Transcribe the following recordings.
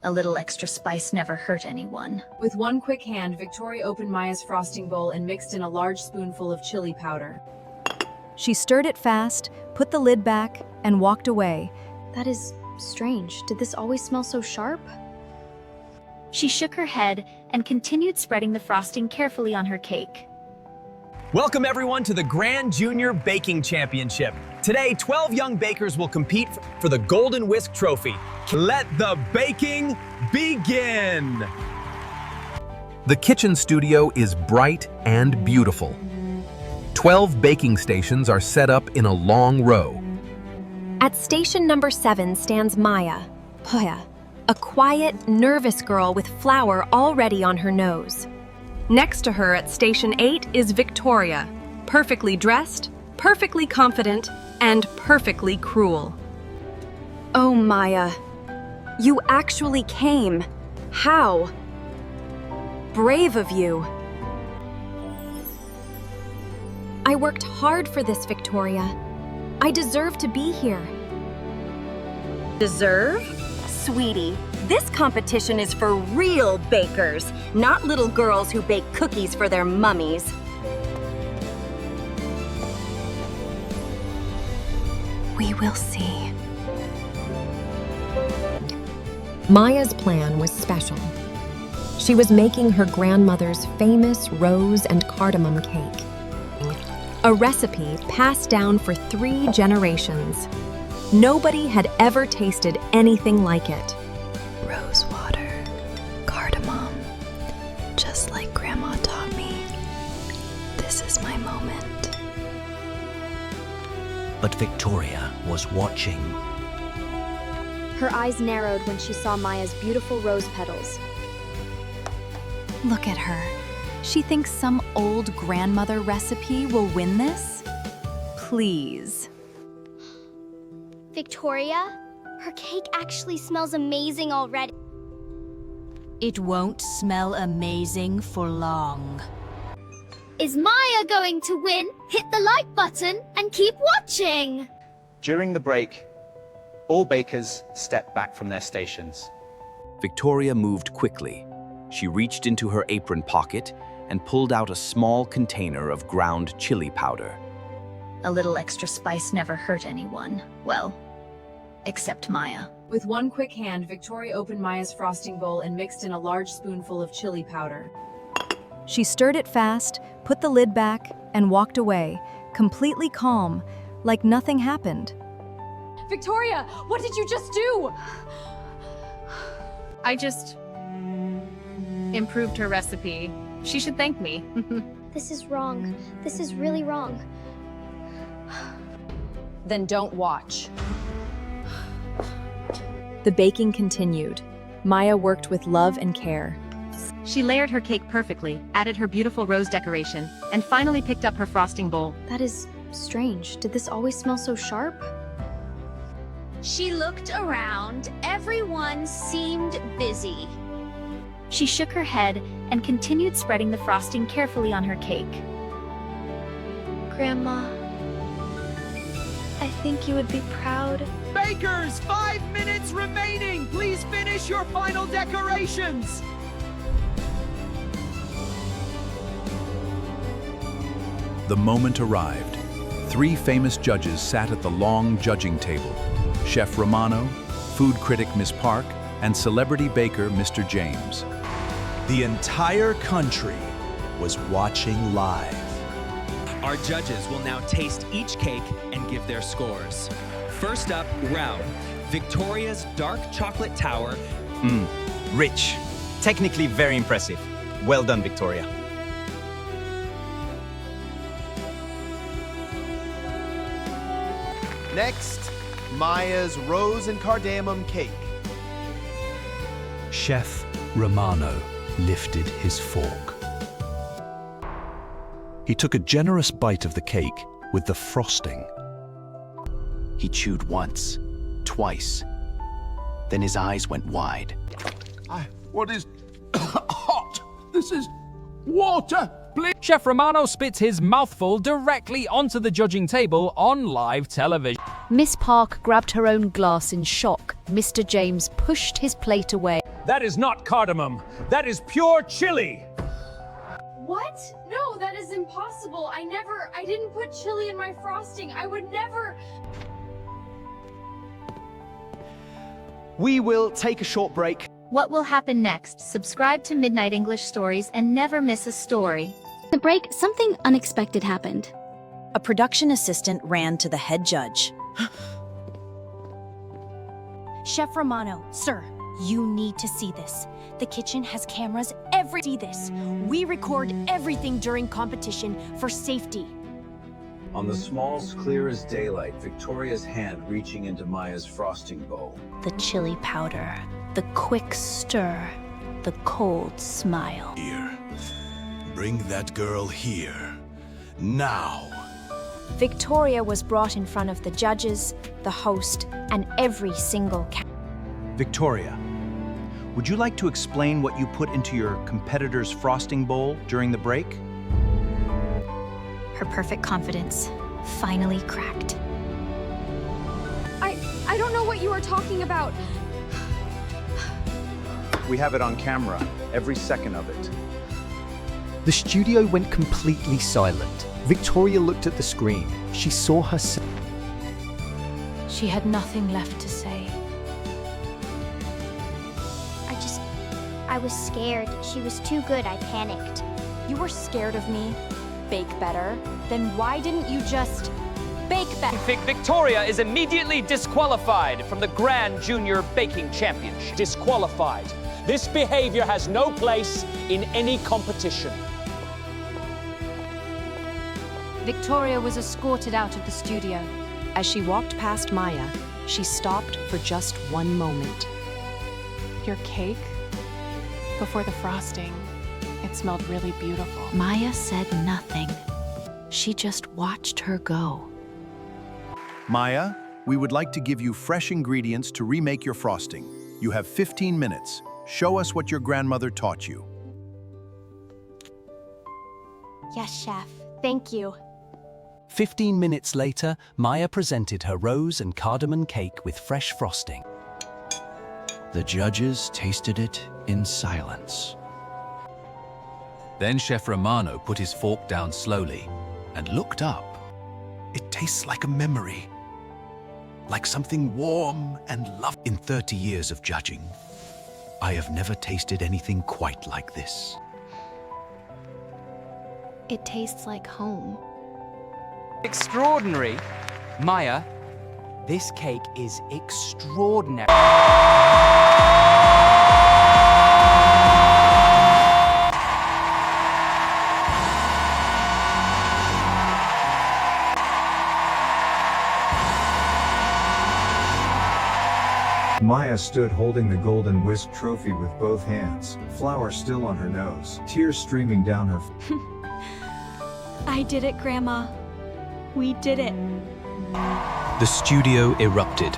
A little extra spice never hurt anyone. With one quick hand, Victoria opened Maya's frosting bowl and mixed in a large spoonful of chili powder. She stirred it fast, put the lid back, and walked away. That is strange. Did this always smell so sharp? She shook her head and continued spreading the frosting carefully on her cake. Welcome everyone to the Grand Junior Baking Championship. Today, 12 young bakers will compete for the Golden Whisk Trophy. Let the baking begin! The kitchen studio is bright and beautiful. 12 baking stations are set up in a long row. At station number 7 stands Maya, a quiet, nervous girl with flour already on her nose. Next to her at station 8 is Victoria, perfectly dressed, perfectly confident, and perfectly cruel. Oh, Maya. You actually came. How? Brave of you. I worked hard for this, Victoria. I deserve to be here. Deserve? Sweetie, this competition is for real bakers, not little girls who bake cookies for their mummies. We will see. Maya's plan was special. She was making her grandmother's famous rose and cardamom cake, a recipe passed down for 3 generations. Nobody had ever tasted anything like it. Rose water, cardamom, just like Grandma taught me. This is my moment. But Victoria was watching. Her eyes narrowed when she saw Maya's beautiful rose petals. Look at her. She thinks some old grandmother recipe will win this? Please. Victoria, her cake actually smells amazing already. It won't smell amazing for long. Is Maya going to win? Hit the like button and keep watching! During the break, all bakers stepped back from their stations. Victoria moved quickly. She reached into her apron pocket and pulled out a small container of ground chili powder. A little extra spice never hurt anyone. Well, except Maya. With one quick hand, Victoria opened Maya's frosting bowl and mixed in a large spoonful of chili powder. She stirred it fast, put the lid back, and walked away, completely calm, like nothing happened. Victoria, what did you just do? I just improved her recipe. She should thank me. This is wrong. This is really wrong. Then don't watch. The baking continued. Maya worked with love and care. She layered her cake perfectly, added her beautiful rose decoration, and finally picked up her frosting bowl. That is strange. Did this always smell so sharp? She looked around. Everyone seemed busy. She shook her head and continued spreading the frosting carefully on her cake. Grandma, I think you would be proud. Bakers, 5 minutes remaining! Please finish your final decorations! The moment arrived. 3 famous judges sat at the long judging table. Chef Romano, food critic Miss Park, and celebrity baker Mr. James. The entire country was watching live. Our judges will now taste each cake and give their scores. First up, round. Victoria's dark chocolate tower. Rich. Technically very impressive. Well done, Victoria. Next, Maya's rose and cardamom cake. Chef Romano lifted his fork. He took a generous bite of the cake with the frosting. He chewed once, twice. Then his eyes went wide. What is hot? This is water, please. Chef Romano spits his mouthful directly onto the judging table on live television. Miss Park grabbed her own glass in shock. Mr. James pushed his plate away. That is not cardamom. That is pure chili. What? No, that is impossible. I didn't put chili in my frosting. I would never. We will take a short break. What will happen next? Subscribe to Midnight English Stories and never miss a story. The break, something unexpected happened. A production assistant ran to the head judge. Chef Romano, sir, you need to see this. The kitchen has cameras see this. We record everything during competition for safety. On the smalls clear as daylight, Victoria's hand reaching into Maya's frosting bowl. The chili powder, the quick stir, the cold smile. Here. Bring that girl here. Now. Victoria was brought in front of the judges, the host, and every single Victoria, would you like to explain what you put into your competitor's frosting bowl during the break? Her perfect confidence finally cracked. I don't know what you are talking about. We have it on camera, every second of it. The studio went completely silent. Victoria looked at the screen. She saw herself. She had nothing left to say. I was scared. She was too good. I panicked. You were scared of me? Bake better? Then why didn't you just bake better? Victoria is immediately disqualified from the Grand Junior Baking Championship. Disqualified. This behavior has no place in any competition. Victoria was escorted out of the studio. As she walked past Maya, she stopped for just one moment. Your cake? Before the frosting, it smelled really beautiful. Maya said nothing. She just watched her go. Maya, we would like to give you fresh ingredients to remake your frosting. You have 15 minutes. Show us what your grandmother taught you. Yes, chef. Thank you. 15 minutes later, Maya presented her rose and cardamom cake with fresh frosting. The judges tasted it in silence. Then Chef Romano put his fork down slowly and looked up. It tastes like a memory. Like something warm and loved. In 30 years of judging, I have never tasted anything quite like this. It tastes like home. Extraordinary. Maya, this cake is extraordinary. Maya stood holding the Golden Whisk Trophy with both hands, flour still on her nose, tears streaming down her I did it, Grandma. We did it. The studio erupted.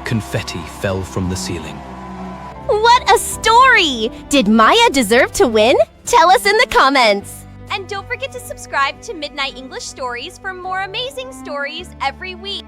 Confetti fell from the ceiling. What a story! Did Maya deserve to win? Tell us in the comments! And don't forget to subscribe to Midnight English Stories for more amazing stories every week.